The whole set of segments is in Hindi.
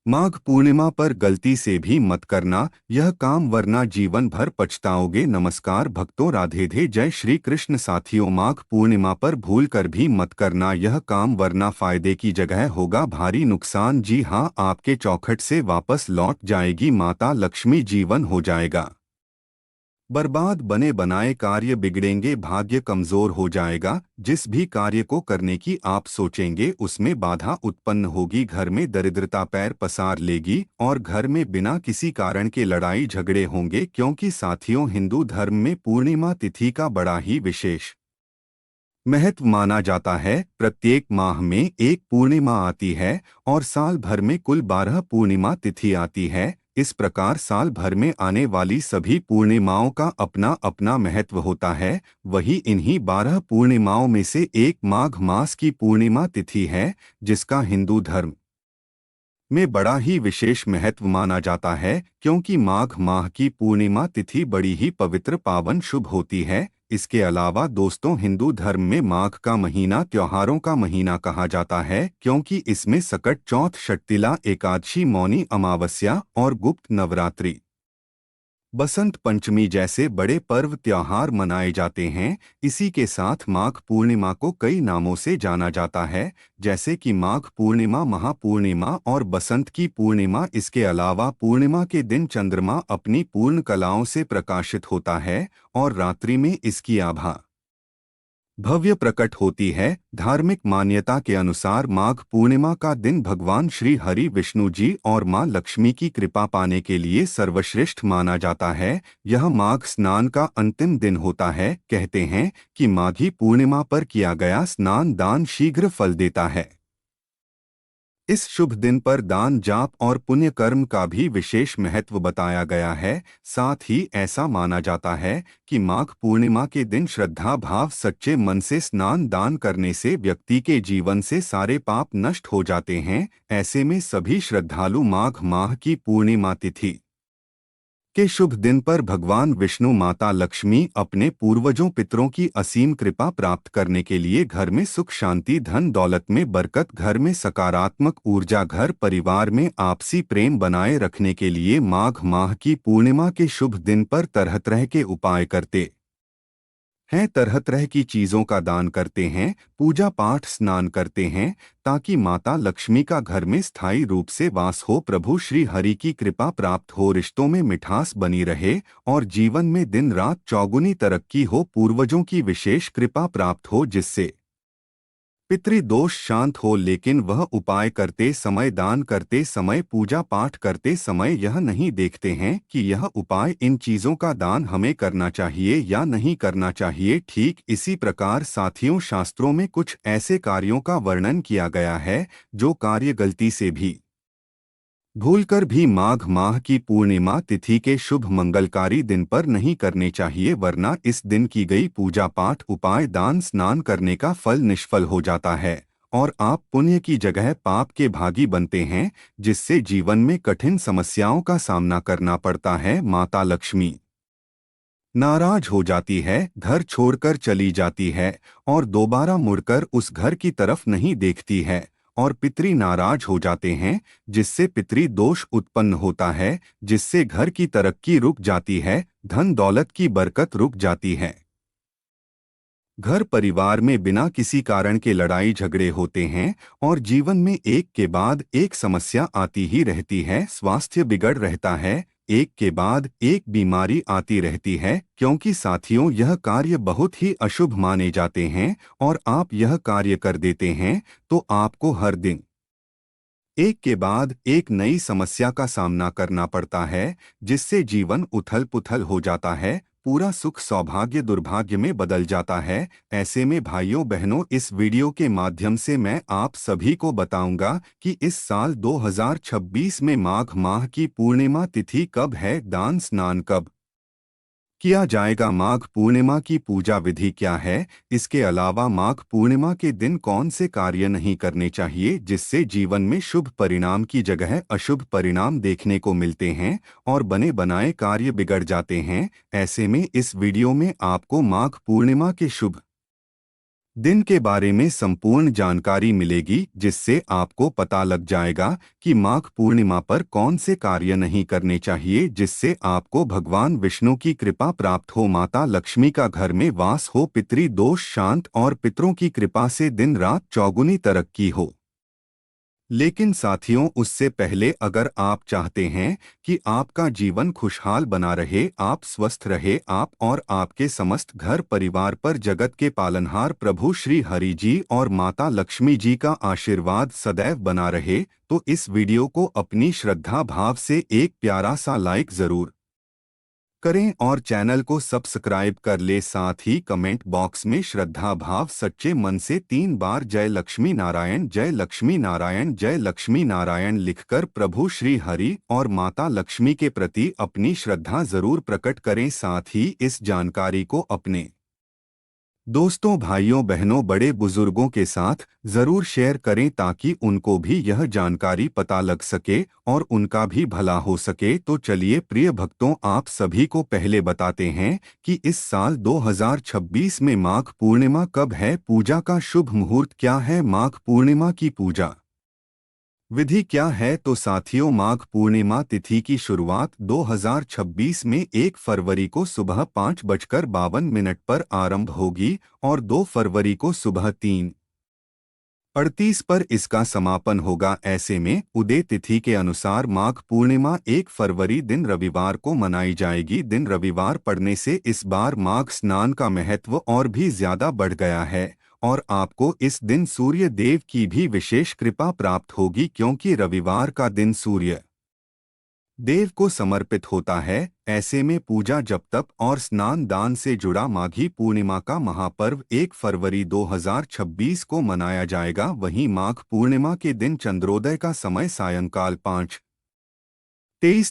माघ पूर्णिमा पर गलती से भी मत करना यह काम, वरना जीवन भर पछताओगे। नमस्कार भक्तों, राधे राधे, जय श्री कृष्ण। साथियों, माघ पूर्णिमा पर भूल कर भी मत करना यह काम, वरना फायदे की जगह होगा भारी नुकसान। जी हाँ, आपके चौखट से वापस लौट जाएगी माता लक्ष्मी, जीवन हो जाएगा बर्बाद, बने बनाए कार्य बिगड़ेंगे, भाग्य कमजोर हो जाएगा। जिस भी कार्य को करने की आप सोचेंगे उसमें बाधा उत्पन्न होगी, घर में दरिद्रता पैर पसार लेगी और घर में बिना किसी कारण के लड़ाई झगड़े होंगे। क्योंकि साथियों, हिंदू धर्म में पूर्णिमा तिथि का बड़ा ही विशेष महत्व माना जाता है। प्रत्येक माह में एक पूर्णिमा आती है और साल भर में कुल 12 पूर्णिमा तिथि आती है। इस प्रकार साल भर में आने वाली सभी पूर्णिमाओं का अपना अपना महत्व होता है। वही इन्हीं 12 पूर्णिमाओं में से एक माघ मास की पूर्णिमा तिथि है, जिसका हिंदू धर्म में बड़ा ही विशेष महत्व माना जाता है। क्योंकि माघ माह की पूर्णिमा तिथि बड़ी ही पवित्र, पावन, शुभ होती है। इसके अलावा दोस्तों, हिंदू धर्म में माघ का महीना त्योहारों का महीना कहा जाता है, क्योंकि इसमें सकट चौथ, षटतिला एकादशी, मौनी अमावस्या और गुप्त नवरात्रि, बसंत पंचमी जैसे बड़े पर्व त्योहार मनाए जाते हैं। इसी के साथ माघ पूर्णिमा को कई नामों से जाना जाता है, जैसे कि माघ पूर्णिमा, महापूर्णिमा और बसंत की पूर्णिमा। इसके अलावा पूर्णिमा के दिन चंद्रमा अपनी पूर्ण कलाओं से प्रकाशित होता है और रात्रि में इसकी आभा भव्य प्रकट होती है। धार्मिक मान्यता के अनुसार माघ पूर्णिमा का दिन भगवान श्री हरि विष्णु जी और मां लक्ष्मी की कृपा पाने के लिए सर्वश्रेष्ठ माना जाता है। यह माघ स्नान का अंतिम दिन होता है। कहते हैं कि माघी पूर्णिमा पर किया गया स्नान दान शीघ्र फल देता है। इस शुभ दिन पर दान, जाप और पुण्य कर्म का भी विशेष महत्व बताया गया है। साथ ही ऐसा माना जाता है कि माघ पूर्णिमा के दिन श्रद्धा भाव, सच्चे मन से स्नान दान करने से व्यक्ति के जीवन से सारे पाप नष्ट हो जाते हैं। ऐसे में सभी श्रद्धालु माघ माह की पूर्णिमा तिथि के शुभ दिन पर भगवान विष्णु, माता लक्ष्मी, अपने पूर्वजों पितरों की असीम कृपा प्राप्त करने के लिए घर में सुख शांति, धन दौलत में बरकत, घर में सकारात्मक ऊर्जा, घर परिवार में आपसी प्रेम बनाए रखने के लिए माघ माह की पूर्णिमा के शुभ दिन पर तरह तरह के उपाय करते हैं। तरह तरह की चीजों का दान करते हैं, पूजा पाठ, स्नान करते हैं, ताकि माता लक्ष्मी का घर में स्थायी रूप से वास हो, प्रभु श्री हरि की कृपा प्राप्त हो, रिश्तों में मिठास बनी रहे और जीवन में दिन रात चौगुनी तरक्की हो, पूर्वजों की विशेष कृपा प्राप्त हो, जिससे पितृदोष शांत हो। लेकिन वह उपाय करते समय, दान करते समय, पूजा पाठ करते समय यह नहीं देखते हैं कि यह उपाय, इन चीजों का दान हमें करना चाहिए या नहीं करना चाहिए। ठीक इसी प्रकार साथियों, शास्त्रों में कुछ ऐसे कार्यों का वर्णन किया गया है जो कार्य गलती से भी, भूलकर भी माघ माह की पूर्णिमा तिथि के शुभ मंगलकारी दिन पर नहीं करने चाहिए, वरना इस दिन की गई पूजा पाठ, उपाय, दान, स्नान करने का फल निष्फल हो जाता है और आप पुण्य की जगह पाप के भागी बनते हैं, जिससे जीवन में कठिन समस्याओं का सामना करना पड़ता है। माता लक्ष्मी नाराज हो जाती है, घर छोड़कर चली जाती है और दोबारा मुड़कर उस घर की तरफ नहीं देखती है और पितरी नाराज हो जाते हैं, जिससे पितरी दोष उत्पन्न होता है, जिससे घर की तरक्की रुक जाती है, धन दौलत की बरकत रुक जाती है। घर परिवार में बिना किसी कारण के लड़ाई झगड़े होते हैं और जीवन में एक के बाद एक समस्या आती ही रहती है। स्वास्थ्य बिगड़ रहता है, एक के बाद एक बीमारी आती रहती है, क्योंकि साथियों, यह कार्य बहुत ही अशुभ माने जाते हैं और आप यह कार्य कर देते हैं तो आपको हर दिन एक के बाद एक नई समस्या का सामना करना पड़ता है, जिससे जीवन उथल पुथल हो जाता है, पूरा सुख सौभाग्य दुर्भाग्य में बदल जाता है। ऐसे में भाइयों बहनों, इस वीडियो के माध्यम से मैं आप सभी को बताऊंगा कि इस साल 2026 में माघ माह की पूर्णिमा तिथि कब है, दान स्नान कब किया जाएगा, माघ पूर्णिमा की पूजा विधि क्या है। इसके अलावा माघ पूर्णिमा के दिन कौन से कार्य नहीं करने चाहिए, जिससे जीवन में शुभ परिणाम की जगह अशुभ परिणाम देखने को मिलते हैं और बने बनाए कार्य बिगड़ जाते हैं। ऐसे में इस वीडियो में आपको माघ पूर्णिमा के शुभ दिन के बारे में संपूर्ण जानकारी मिलेगी, जिससे आपको पता लग जाएगा कि माघ पूर्णिमा पर कौन से कार्य नहीं करने चाहिए, जिससे आपको भगवान विष्णु की कृपा प्राप्त हो, माता लक्ष्मी का घर में वास हो, पितृ दोष शांत और पितरों की कृपा से दिन रात चौगुनी तरक्की हो। लेकिन साथियों, उससे पहले अगर आप चाहते हैं कि आपका जीवन खुशहाल बना रहे, आप स्वस्थ रहे, आप और आपके समस्त घर परिवार पर जगत के पालनहार प्रभु श्री हरि जी और माता लक्ष्मी जी का आशीर्वाद सदैव बना रहे, तो इस वीडियो को अपनी श्रद्धा भाव से एक प्यारा सा लाइक जरूर करें और चैनल को सब्सक्राइब कर ले। साथ ही कमेंट बॉक्स में श्रद्धा भाव सच्चे मन से 3 बार जय लक्ष्मी नारायण, जय लक्ष्मी नारायण, जय लक्ष्मी नारायण लिखकर प्रभु श्री हरि और माता लक्ष्मी के प्रति अपनी श्रद्धा जरूर प्रकट करें। साथ ही इस जानकारी को अपने दोस्तों, भाइयों, बहनों, बड़े बुजुर्गों के साथ जरूर शेयर करें, ताकि उनको भी यह जानकारी पता लग सके और उनका भी भला हो सके। तो चलिए प्रिय भक्तों, आप सभी को पहले बताते हैं कि इस साल 2026 में माघ पूर्णिमा कब है, पूजा का शुभ मुहूर्त क्या है, माघ पूर्णिमा की पूजा विधि क्या है। तो साथियों, माघ पूर्णिमा तिथि की शुरुआत 2026 में 1 फरवरी को सुबह 5:52 पर आरंभ होगी और 2 फरवरी को सुबह 3:38 पर इसका समापन होगा। ऐसे में उदय तिथि के अनुसार माघ पूर्णिमा 1 फरवरी दिन रविवार को मनाई जाएगी। दिन रविवार पड़ने से इस बार माघ स्नान का महत्व और भी ज्यादा बढ़ गया है और आपको इस दिन सूर्य देव की भी विशेष कृपा प्राप्त होगी, क्योंकि रविवार का दिन सूर्य देव को समर्पित होता है। ऐसे में पूजा जप तप और स्नान दान से जुड़ा माघी पूर्णिमा का महापर्व 1 फरवरी 2026 को मनाया जाएगा। वहीं माघ पूर्णिमा के दिन चंद्रोदय का समय सायंकाल 5:23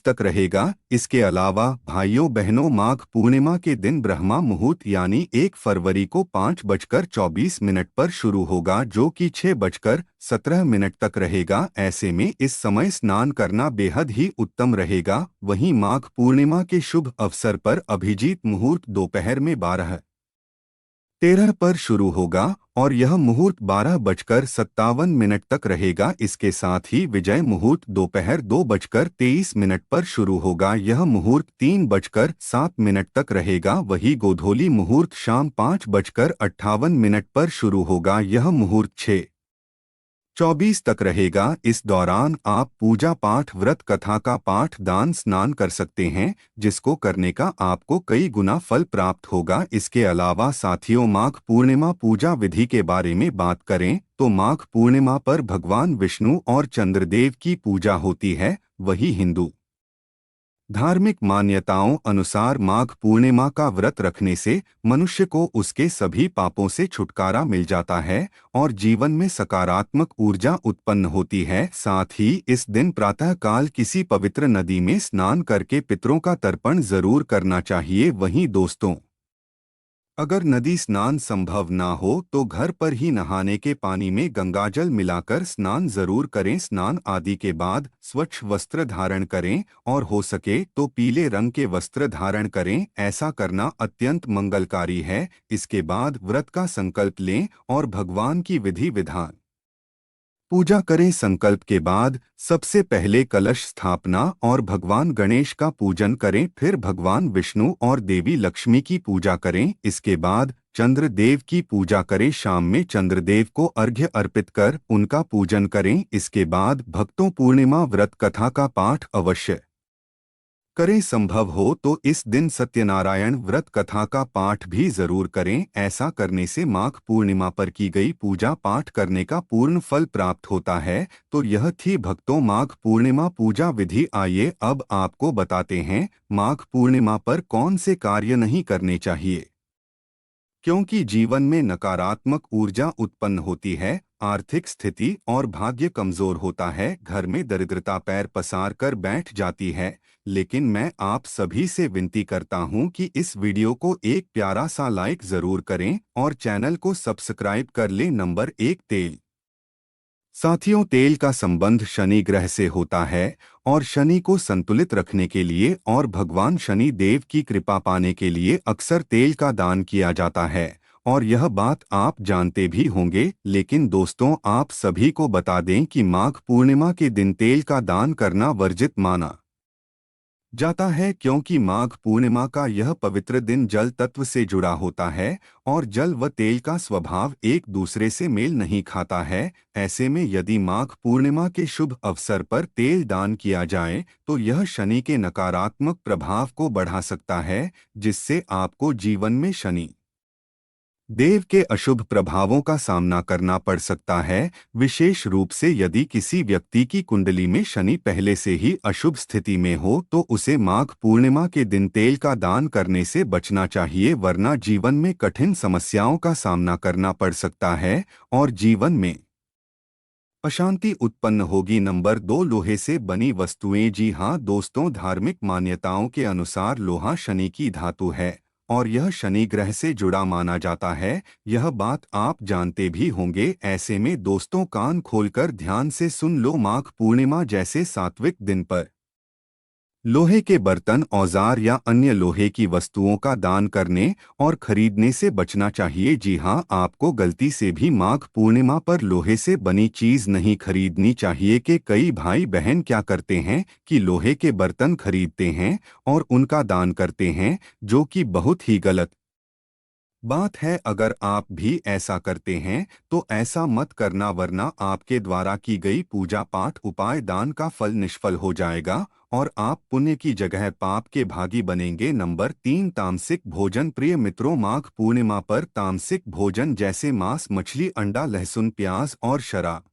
तक रहेगा। इसके अलावा भाइयों बहनों, माघ पूर्णिमा के दिन ब्रह्मा मुहूर्त यानी 1 फरवरी को 5:24 पर शुरू होगा, जो कि 6:17 तक रहेगा। ऐसे में इस समय स्नान करना बेहद ही उत्तम रहेगा। वहीं माघ पूर्णिमा के शुभ अवसर पर अभिजीत मुहूर्त दोपहर में 12:13 पर शुरू होगा और यह मुहूर्त 12:57 तक रहेगा। इसके साथ ही विजय मुहूर्त दोपहर 2:23 पर शुरू होगा। यह मुहूर्त 3:07 तक रहेगा। वही गोधूली मुहूर्त शाम 5:58 पर शुरू होगा। यह मुहूर्त 6:24 तक रहेगा। इस दौरान आप पूजा पाठ, व्रत कथा का पाठ, दान, स्नान कर सकते हैं, जिसको करने का आपको कई गुना फल प्राप्त होगा। इसके अलावा साथियों, माघ पूर्णिमा पूजा विधि के बारे में बात करें तो माघ पूर्णिमा पर भगवान विष्णु और चंद्रदेव की पूजा होती है। वही हिंदू धार्मिक मान्यताओं अनुसार माघ पूर्णिमा का व्रत रखने से मनुष्य को उसके सभी पापों से छुटकारा मिल जाता है और जीवन में सकारात्मक ऊर्जा उत्पन्न होती है। साथ ही इस दिन प्रातः काल किसी पवित्र नदी में स्नान करके पितरों का तर्पण जरूर करना चाहिए। वहीं दोस्तों, अगर नदी स्नान संभव ना हो तो घर पर ही नहाने के पानी में गंगाजल मिलाकर स्नान जरूर करें। स्नान आदि के बाद स्वच्छ वस्त्र धारण करें और हो सके तो पीले रंग के वस्त्र धारण करें। ऐसा करना अत्यंत मंगलकारी है। इसके बाद व्रत का संकल्प लें और भगवान की विधि विधान पूजा करें। संकल्प के बाद सबसे पहले कलश स्थापना और भगवान गणेश का पूजन करें। फिर भगवान विष्णु और देवी लक्ष्मी की पूजा करें। इसके बाद चंद्रदेव की पूजा करें। शाम में चंद्रदेव को अर्घ्य अर्पित कर उनका पूजन करें। इसके बाद भक्तों, पूर्णिमा व्रत कथा का पाठ अवश्य करें। संभव हो तो इस दिन सत्यनारायण व्रत कथा का पाठ भी जरूर करें। ऐसा करने से माघ पूर्णिमा पर की गई पूजा पाठ करने का पूर्ण फल प्राप्त होता है। तो यह थी भक्तों माघ पूर्णिमा पूजा विधि। आइए अब आपको बताते हैं माघ पूर्णिमा पर कौन से कार्य नहीं करने चाहिए, क्योंकि जीवन में नकारात्मक ऊर्जा उत्पन्न होती है, आर्थिक स्थिति और भाग्य कमजोर होता है, घर में दरिद्रता पैर पसार कर बैठ जाती है। लेकिन मैं आप सभी से विनती करता हूं कि इस वीडियो को एक प्यारा सा लाइक जरूर करें और चैनल को सब्सक्राइब कर लें। नंबर 1, तेल। साथियों, तेल का संबंध शनि ग्रह से होता है और शनि को संतुलित रखने के लिए और भगवान शनि देव की कृपा पाने के लिए अक्सर तेल का दान किया जाता है और यह बात आप जानते भी होंगे, लेकिन दोस्तों आप सभी को बता दें कि माघ पूर्णिमा के दिन तेल का दान करना वर्जित माना जाता है, क्योंकि माघ पूर्णिमा का यह पवित्र दिन जल तत्व से जुड़ा होता है और जल व तेल का स्वभाव एक दूसरे से मेल नहीं खाता है। ऐसे में यदि माघ पूर्णिमा के शुभ अवसर पर तेल दान किया जाए तो यह शनि के नकारात्मक प्रभाव को बढ़ा सकता है, जिससे आपको जीवन में शनि देव के अशुभ प्रभावों का सामना करना पड़ सकता है। विशेष रूप से यदि किसी व्यक्ति की कुंडली में शनि पहले से ही अशुभ स्थिति में हो तो उसे माघ पूर्णिमा के दिन तेल का दान करने से बचना चाहिए, वरना जीवन में कठिन समस्याओं का सामना करना पड़ सकता है और जीवन में अशांति उत्पन्न होगी। नंबर 2, लोहे से बनी वस्तुएं। जी हाँ दोस्तों, धार्मिक मान्यताओं के अनुसार लोहा शनि की धातु है और यह शनि ग्रह से जुड़ा माना जाता है। यह बात आप जानते भी होंगे। ऐसे में दोस्तों कान खोलकर ध्यान से सुन लो, माघ पूर्णिमा जैसे सात्विक दिन पर लोहे के बर्तन, औजार या अन्य लोहे की वस्तुओं का दान करने और खरीदने से बचना चाहिए। जी हाँ, आपको गलती से भी माघ पूर्णिमा पर लोहे से बनी चीज नहीं खरीदनी चाहिए। कि कई भाई बहन क्या करते हैं कि लोहे के बर्तन खरीदते हैं और उनका दान करते हैं, जो कि बहुत ही गलत बात है। अगर आप भी ऐसा करते हैं तो ऐसा मत करना, वरना आपके द्वारा की गई पूजा पाठ उपाय दान का फल निष्फल हो जाएगा और आप पुण्य की जगह पाप के भागी बनेंगे। नंबर 3, तामसिक भोजन। प्रिय मित्रों, माघ पूर्णिमा पर तामसिक भोजन जैसे मांस, मछली, अंडा, लहसुन, प्याज और शराब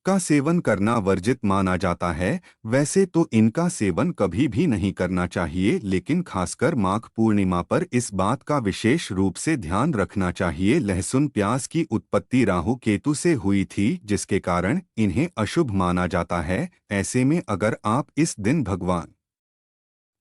का सेवन करना वर्जित माना जाता है। वैसे तो इनका सेवन कभी भी नहीं करना चाहिए, लेकिन खासकर माघ पूर्णिमा पर इस बात का विशेष रूप से ध्यान रखना चाहिए। लहसुन प्याज की उत्पत्ति राहु केतु से हुई थी, जिसके कारण इन्हें अशुभ माना जाता है। ऐसे में अगर आप इस दिन भगवान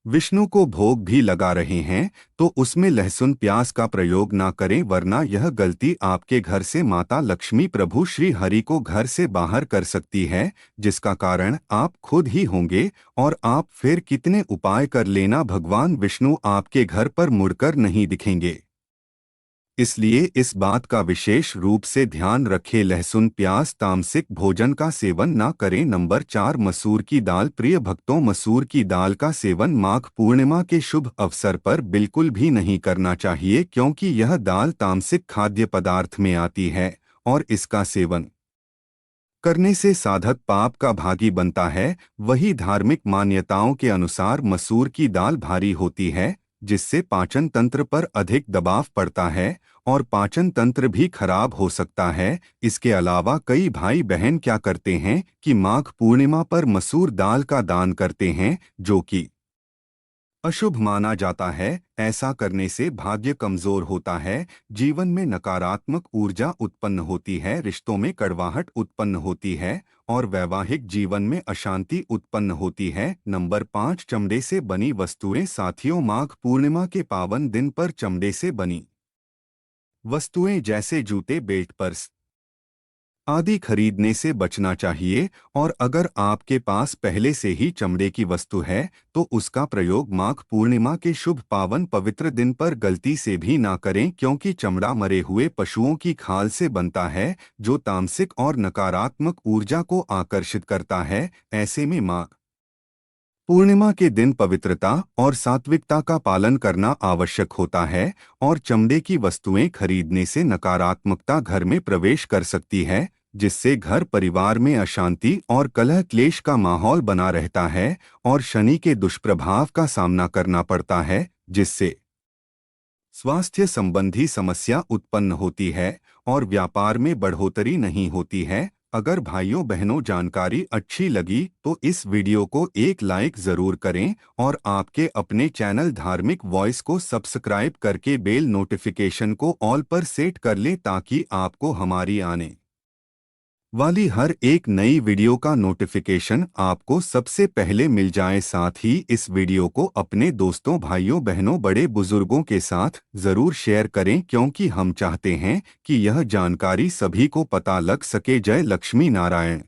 विष्णु को भोग भी लगा रहे हैं तो उसमें लहसुन प्याज का प्रयोग ना करें, वरना यह गलती आपके घर से माता लक्ष्मी प्रभु श्री हरि को घर से बाहर कर सकती है, जिसका कारण आप खुद ही होंगे। और आप फिर कितने उपाय कर लेना, भगवान विष्णु आपके घर पर मुड़कर नहीं दिखेंगे। इसलिए इस बात का विशेष रूप से ध्यान रखें, लहसुन प्याज तामसिक भोजन का सेवन ना करें। नंबर 4, मसूर की दाल। प्रिय भक्तों, मसूर की दाल का सेवन माघ पूर्णिमा के शुभ अवसर पर बिल्कुल भी नहीं करना चाहिए, क्योंकि यह दाल तामसिक खाद्य पदार्थ में आती है और इसका सेवन करने से साधक पाप का भागी बनता है। वही धार्मिक मान्यताओं के अनुसार मसूर की दाल भारी होती है, जिससे पाचन तंत्र पर अधिक दबाव पड़ता है और पाचन तंत्र भी खराब हो सकता है। इसके अलावा कई भाई बहन क्या करते हैं कि माघ पूर्णिमा पर मसूर दाल का दान करते हैं, जो कि अशुभ माना जाता है। ऐसा करने से भाग्य कमजोर होता है, जीवन में नकारात्मक ऊर्जा उत्पन्न होती है, रिश्तों में कड़वाहट उत्पन्न होती है और वैवाहिक जीवन में अशांति उत्पन्न होती है। नंबर 5, चमड़े से बनी वस्तुएं। साथियों, माघ पूर्णिमा के पावन दिन पर चमड़े से बनी वस्तुएं जैसे जूते, बेल्ट, पर्स आदि खरीदने से बचना चाहिए। और अगर आपके पास पहले से ही चमड़े की वस्तु है तो उसका प्रयोग माघ पूर्णिमा के शुभ पावन पवित्र दिन पर गलती से भी ना करें, क्योंकि चमड़ा मरे हुए पशुओं की खाल से बनता है, जो तामसिक और नकारात्मक ऊर्जा को आकर्षित करता है। ऐसे में माघ पूर्णिमा के दिन पवित्रता और सात्विकता का पालन करना आवश्यक होता है और चमड़े की वस्तुएं खरीदने से नकारात्मकता घर में प्रवेश कर सकती है, जिससे घर परिवार में अशांति और कलह क्लेश का माहौल बना रहता है और शनि के दुष्प्रभाव का सामना करना पड़ता है, जिससे स्वास्थ्य संबंधी समस्या उत्पन्न होती है और व्यापार में बढ़ोतरी नहीं होती है। अगर भाइयों बहनों जानकारी अच्छी लगी तो इस वीडियो को एक लाइक जरूर करें और आपके अपने चैनल धार्मिक वॉइस को सब्सक्राइब करके बेल नोटिफिकेशन को ऑल पर सेट कर लें, ताकि आपको हमारी आने वाली हर एक नई वीडियो का नोटिफिकेशन आपको सबसे पहले मिल जाए। साथ ही इस वीडियो को अपने दोस्तों, भाइयों बहनों, बड़े बुजुर्गों के साथ जरूर शेयर करें, क्योंकि हम चाहते हैं कि यह जानकारी सभी को पता लग सके। जय लक्ष्मी नारायण।